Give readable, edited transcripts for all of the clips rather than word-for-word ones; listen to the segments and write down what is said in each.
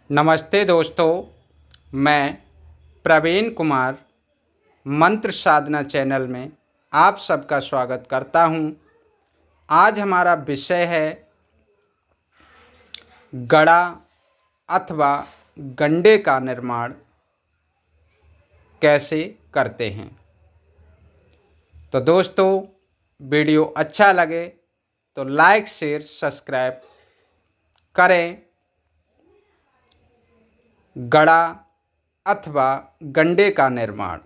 नमस्ते दोस्तों, मैं प्रवीण कुमार मंत्र साधना चैनल में आप सबका स्वागत करता हूं। आज हमारा विषय है गड़ा अथवा गंडे का निर्माण कैसे करते हैं। तो दोस्तों, वीडियो अच्छा लगे तो लाइक शेयर सब्सक्राइब करें। गड़ा अथवा गंडे का निर्माण।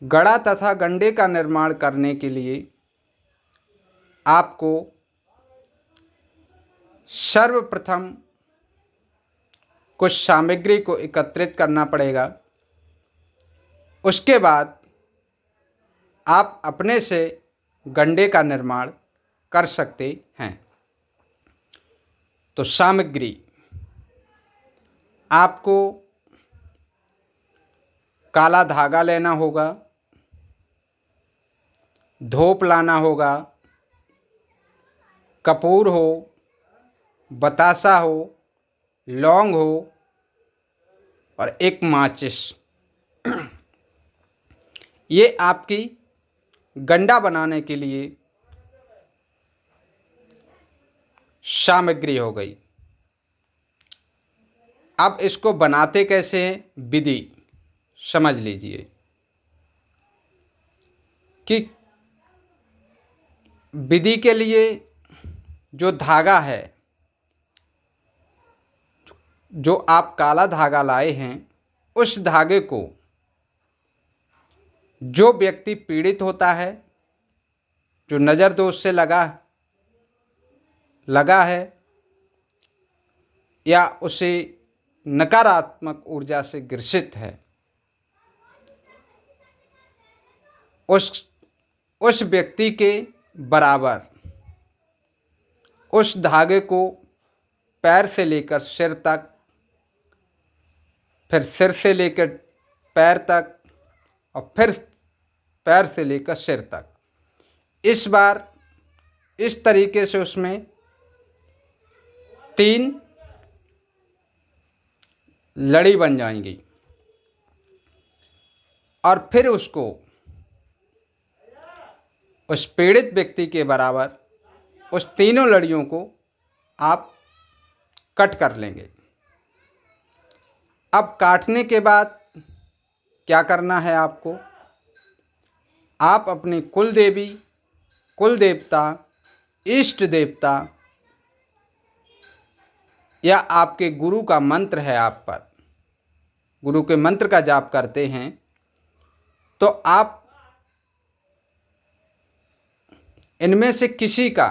गड़ा तथा गंडे का निर्माण करने के लिए आपको सर्वप्रथम कुछ सामग्री को एकत्रित करना पड़ेगा। उसके बाद आप अपने से गंडे का निर्माण कर सकते हैं। तो सामग्री, आपको काला धागा लेना होगा, धूप लाना होगा, कपूर हो, बतासा हो, लौंग हो और एक माचिस। ये आपकी गंडा बनाने के लिए सामग्री हो गई। अब इसको बनाते कैसे हैं, विधि समझ लीजिए कि विधि के लिए जो धागा है, जो आप काला धागा लाए हैं, उस धागे को जो व्यक्ति पीड़ित होता है, जो नज़र दोष से लगा है या उसे नकारात्मक ऊर्जा से ग्रसित है, उस व्यक्ति के बराबर उस धागे को पैर से लेकर सिर तक, फिर सिर से लेकर पैर तक और फिर पैर से लेकर सिर तक, इस बार इस तरीके से उसमें 3 लड़ी बन जाएंगी और फिर उसको उस पीड़ित व्यक्ति के बराबर उस तीनों लड़ियों को आप कट कर लेंगे। अब काटने के बाद क्या करना है आपको, आप अपनी कुल देवी, कुल देवता, इष्ट देवता या आपके गुरु का मंत्र है, आप पर गुरु के मंत्र का जाप करते हैं, तो आप इनमें से किसी का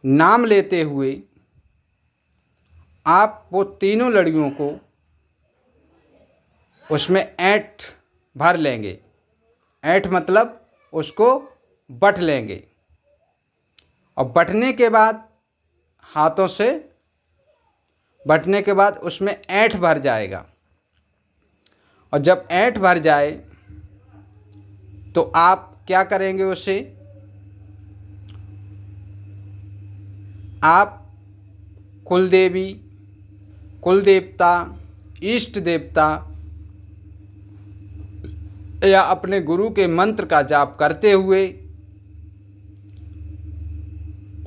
नाम लेते हुए आप वो तीनों लड़ियों को उसमें ऐंठ भर लेंगे। ऐंठ मतलब उसको बट लेंगे और बटने के बाद हाथों से बटने के बाद उसमें ऐंठ भर जाएगा। और जब ऐंठ भर जाए तो आप क्या करेंगे, उसे आप कुल देवी, कुल देवता, इष्ट देवता या अपने गुरु के मंत्र का जाप करते हुए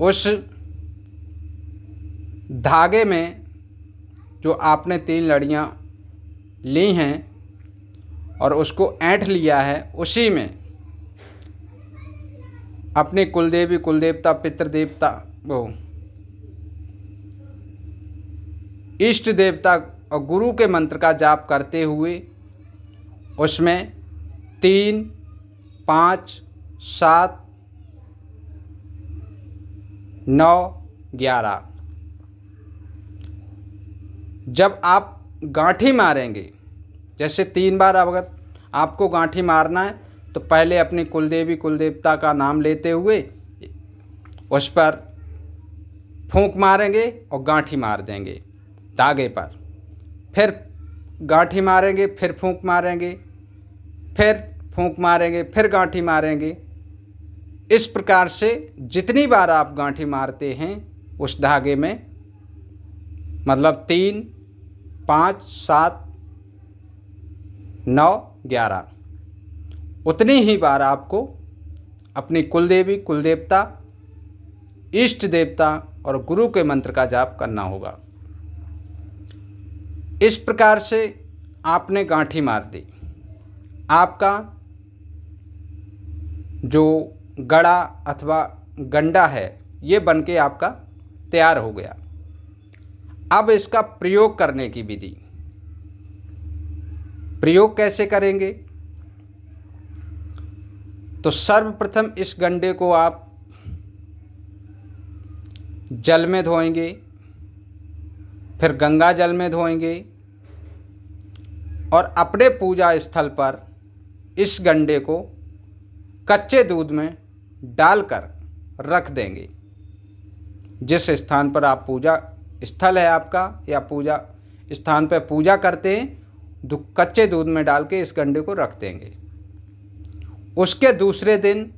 उस धागे में जो आपने 3 लड़ियाँ ली हैं और उसको ऐंठ लिया है, उसी में अपने कुलदेवी, कुलदेवता, पितृदेवता, वो इष्ट देवता और गुरु के मंत्र का जाप करते हुए उसमें 3, 5, 7, 9, 11 जब आप गांठी मारेंगे, जैसे 3 बार अगर आपको गांठी मारना है तो पहले अपनी कुलदेवी, कुलदेवता का नाम लेते हुए उस पर फूंक मारेंगे और गांठी मार देंगे धागे पर, फिर गांठी मारेंगे, फिर फूंक मारेंगे, फिर फूंक मारेंगे, फिर गांठी मारेंगे। इस प्रकार से जितनी बार आप गांठी मारते हैं उस धागे में मतलब 3, 5, 7, 9, 11 उतनी ही बार आपको अपनी कुलदेवी, कुलदेवता, इष्ट देवता और गुरु के मंत्र का जाप करना होगा। इस प्रकार से आपने गांठी मार दी। आपका जो गड़ा अथवा गंडा है ये बनके आपका तैयार हो गया। अब इसका प्रयोग करने की विधि। प्रयोग कैसे करेंगे? तो सर्वप्रथम इस गंडे को आप जल में धोएंगे, फिर गंगा जल में धोएंगे और अपने पूजा स्थल पर इस गंडे को कच्चे दूध में डालकर रख देंगे। जिस स्थान पर आप पूजा स्थल है आपका या पूजा स्थान पर पूजा करते हैं, कच्चे दूध में डाल के इस गंडे को रख देंगे। उसके दूसरे दिन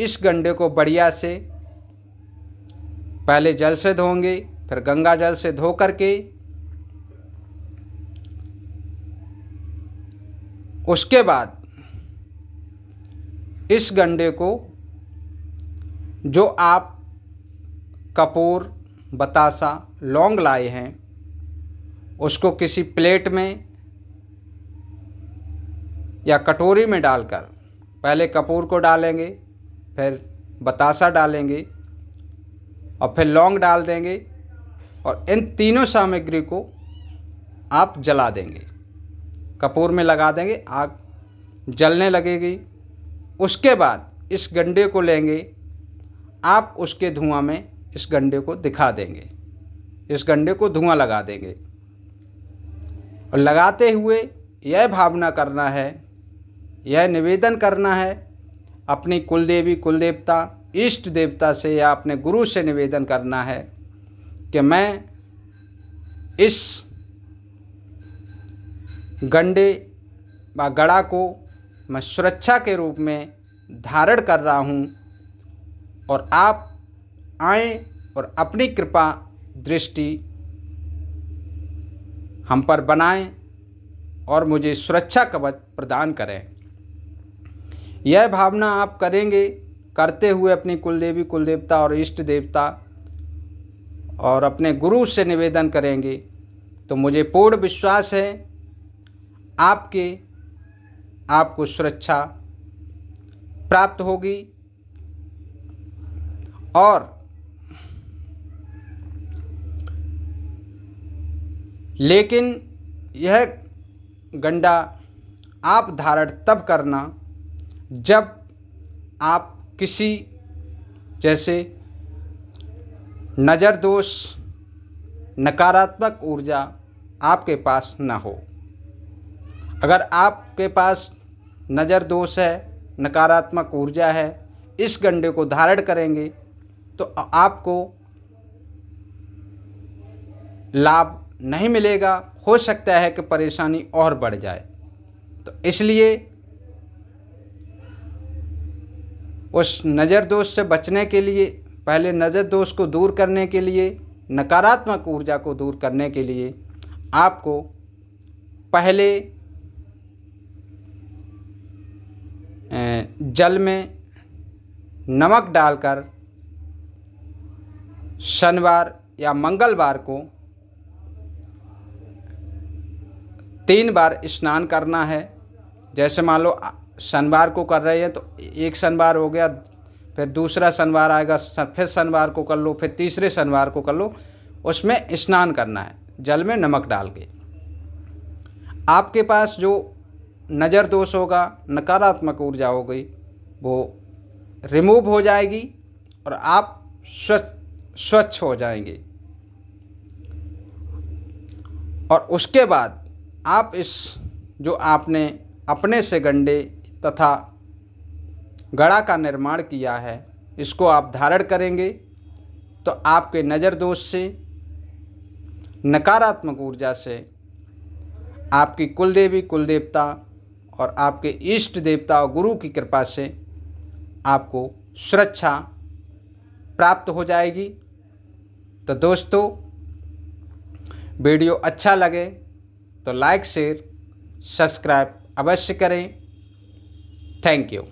इस गंडे को बढ़िया से पहले जल से धोएंगे, फिर गंगा जल से धो करके उसके बाद इस गंडे को जो आप कपूर, बतासा, लौंग लाए हैं उसको किसी प्लेट में या कटोरी में डालकर पहले कपूर को डालेंगे, फिर बतासा डालेंगे और फिर लौंग डाल देंगे और इन तीनों सामग्री को आप जला देंगे। कपूर में लगा देंगे, आग जलने लगेगी। उसके बाद इस गंडे को लेंगे, आप उसके धुआं में इस गंडे को दिखा देंगे। इस गंडे को धुआं लगा देंगे और लगाते हुए यह भावना करना है, यह निवेदन करना है अपनी कुलदेवी, कुलदेवता, इष्ट देवता से या अपने गुरु से निवेदन करना है कि मैं इस गंडे व गड़ा को मैं सुरक्षा के रूप में धारण कर रहा हूँ और आप आएं और अपनी कृपा दृष्टि हम पर बनाएं और मुझे सुरक्षा कवच प्रदान करें। यह भावना आप करेंगे, करते हुए अपनी कुलदेवी, कुलदेवता और इष्ट देवता और अपने गुरु से निवेदन करेंगे तो मुझे पूर्ण विश्वास है आपको सुरक्षा प्राप्त होगी। और लेकिन यह गंडा आप धारण तब करना जब आप किसी जैसे नज़र दोष, नकारात्मक ऊर्जा आपके पास न हो। अगर आपके पास नज़र दोष है, नकारात्मक ऊर्जा है, इस गंडे को धारण करेंगे तो आपको लाभ नहीं मिलेगा। हो सकता है कि परेशानी और बढ़ जाए। तो इसलिए उस नज़र दोष से बचने के लिए, पहले नज़र दोष को दूर करने के लिए, नकारात्मक ऊर्जा को दूर करने के लिए आपको पहले जल में नमक डालकर शनिवार या मंगलवार को 3 बार स्नान करना है। जैसे मान लो शनिवार को कर रहे हैं तो एक शनिवार हो गया, फिर दूसरा शनिवार आएगा, फिर शनिवार को कर लो, फिर तीसरे शनिवार को कर लो। उसमें स्नान करना है जल में नमक डाल के। आपके पास जो नज़र दोष होगा, नकारात्मक ऊर्जा हो गई, वो रिमूव हो जाएगी और आप स्वच्छ हो जाएंगे। और उसके बाद आप इस जो आपने अपने से गंडे तथा गड़ा का निर्माण किया है, इसको आप धारण करेंगे तो आपके नज़र दोष से, नकारात्मक ऊर्जा से आपकी कुलदेवी, कुलदेवता और आपके इष्ट देवता और गुरु की कृपा से आपको सुरक्षा प्राप्त हो जाएगी। तो दोस्तों, वीडियो अच्छा लगे तो लाइक शेयर सब्सक्राइब अवश्य करें। Thank you.